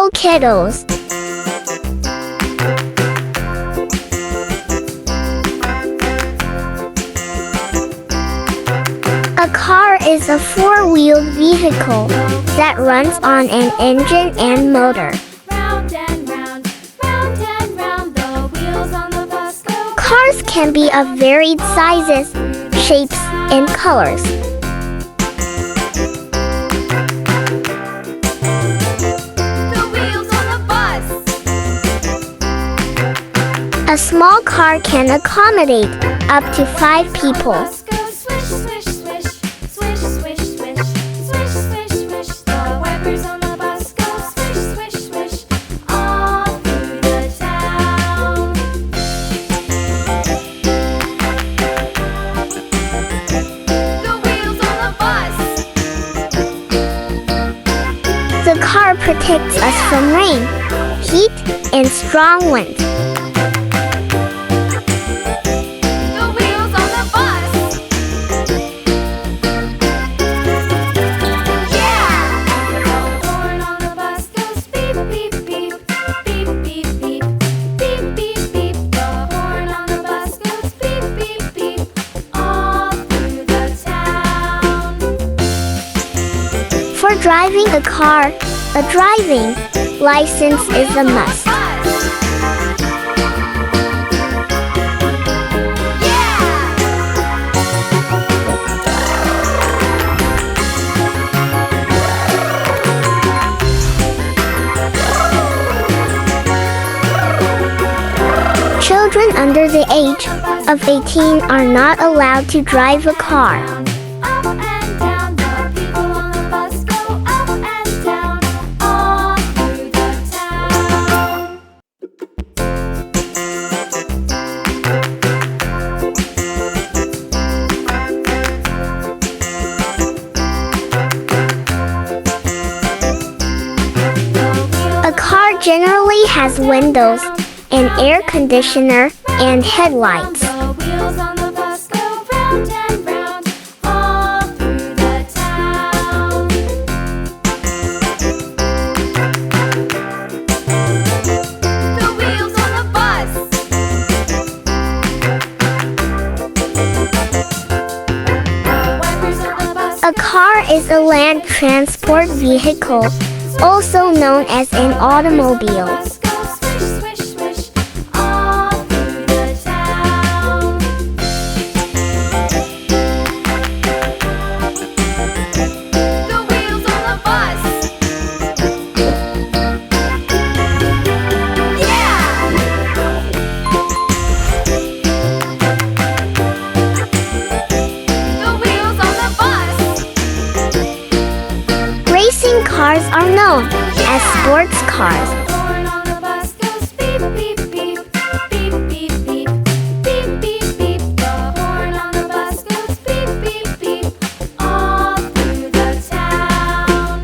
Hello, kiddos. A car is a four-wheeled vehicle that runs on an engine and motor. Round and round, round and round, the wheels on the bus go. Cars can be of varied sizes, shapes, and colors. The wheels on the bus. A small car can accommodate up to 5 people. Bus goes swish, swish, swish, swish, swish, swish, swish, swish, swish. The wipers on the bus go swish, swish, swish, all through the town. The wheels on the bus. The car protects us from rain, heat, and strong winds. The wheels on the bus. Yeah! The horn on the bus goes beep, beep, beep, beep, beep, beep, beep, beep, beep. The horn on the bus goes beep, beep, beep, all through the town. For driving a car, a driving license is a must. Children under the age of 18 are not allowed to drive a car. Up and down, the people on the bus go up and down, all through the town. A car generally has windows, an air conditioner, and headlights. The wheels on the bus go round and round, all through the town. The wheels on the bus. The wipers on the bus. A car is a land transport vehicle, also known as an automobile. Bus go swish, swish, swish, all through the town. The wheels on the bus. Yeah! The wheels on the bus. Racing cars are known as sports cars. The horn on the bus goes beep, beep, beep, beep, beep, beep, beep, beep, beep. The horn on the bus goes beep, beep, beep, all through the town.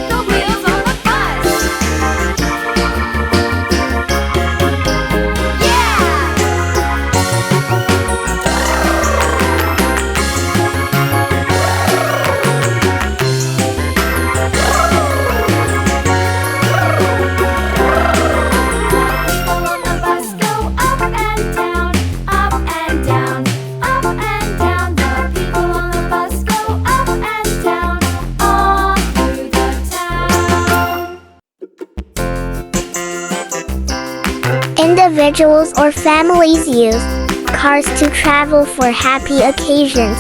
The wheels on the bus. Yeah! People on the bus go up and down, up and down, up and down. The people on the bus go up and down, all through the town. Individuals or families use cars to travel for happy occasions,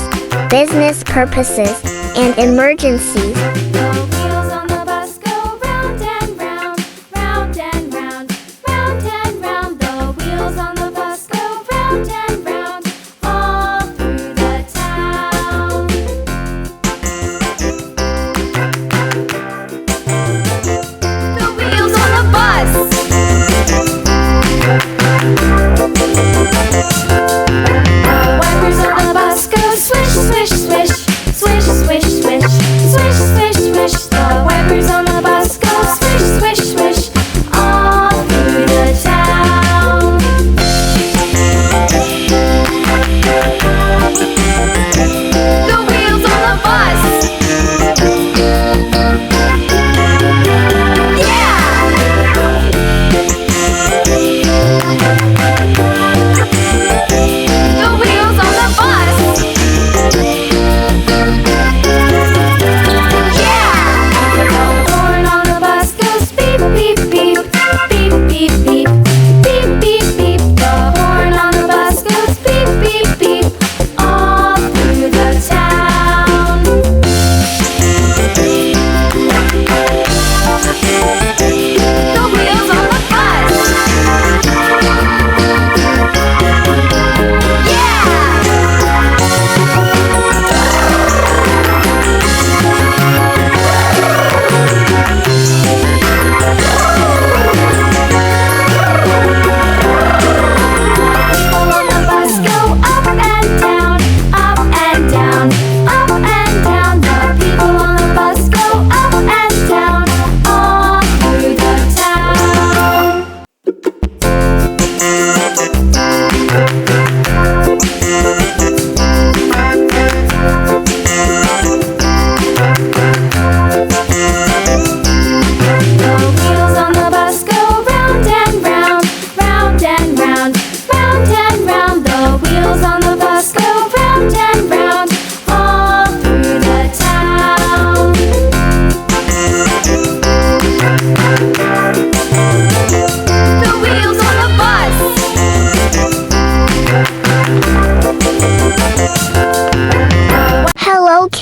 business purposes, and emergencies. The wheels on the bus go round and round, round and round, round and round. The wheels on the bus go round and round, all through the town. The wheels on the bus. The wipers on the bus go swish, swish, swish, swish, swish, swish, swish, swish, swish.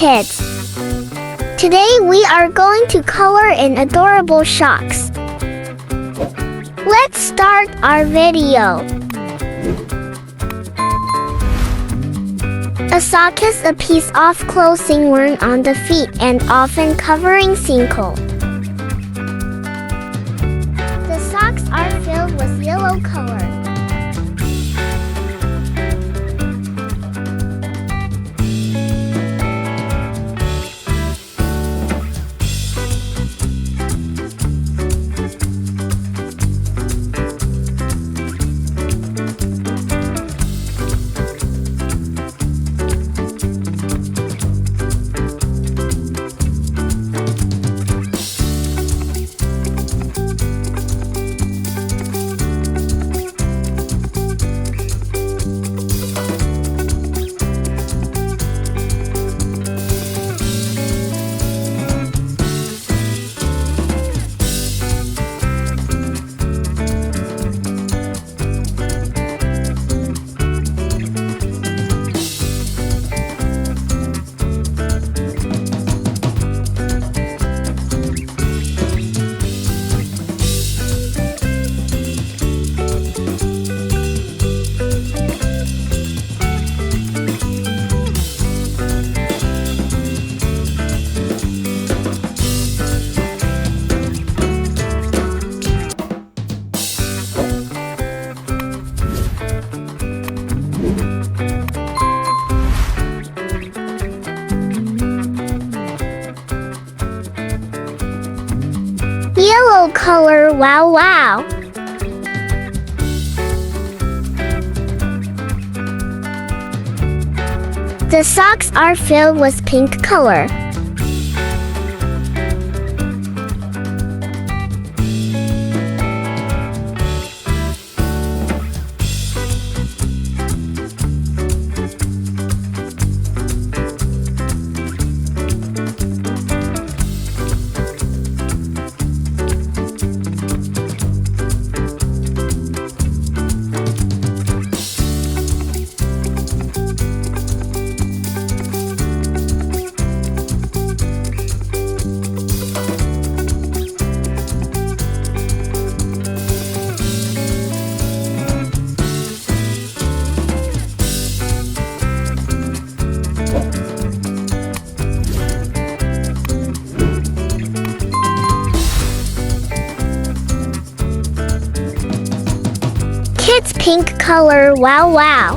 Kids. Today we are going to color in adorable socks. Let's start our video. A sock is a piece of clothing worn on the feet and often covering ankle. The socks are filled with yellow color. Yellow color, wow wow. The socks are filled with pink color. Kids pink color, wow wow.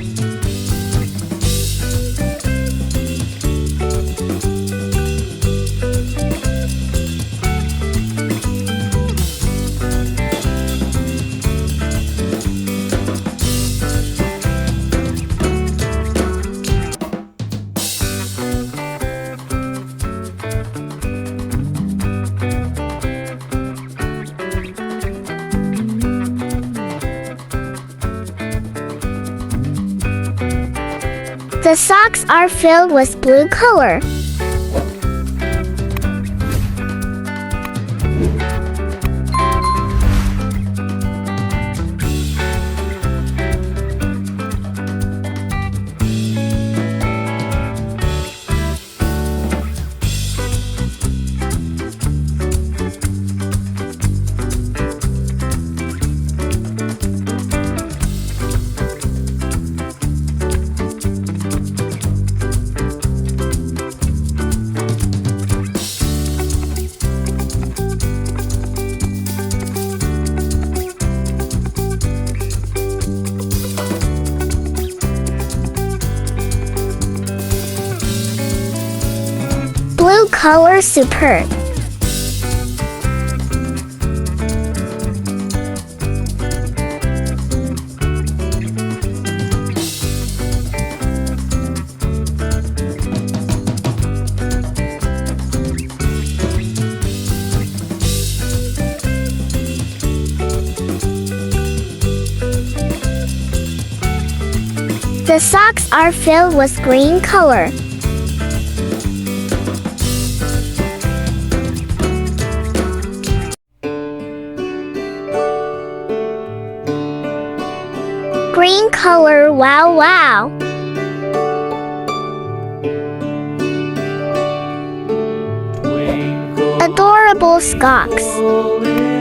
The socks are filled with blue color. Blue color, superb. The socks are filled with green color. Green color, wow wow. skulks.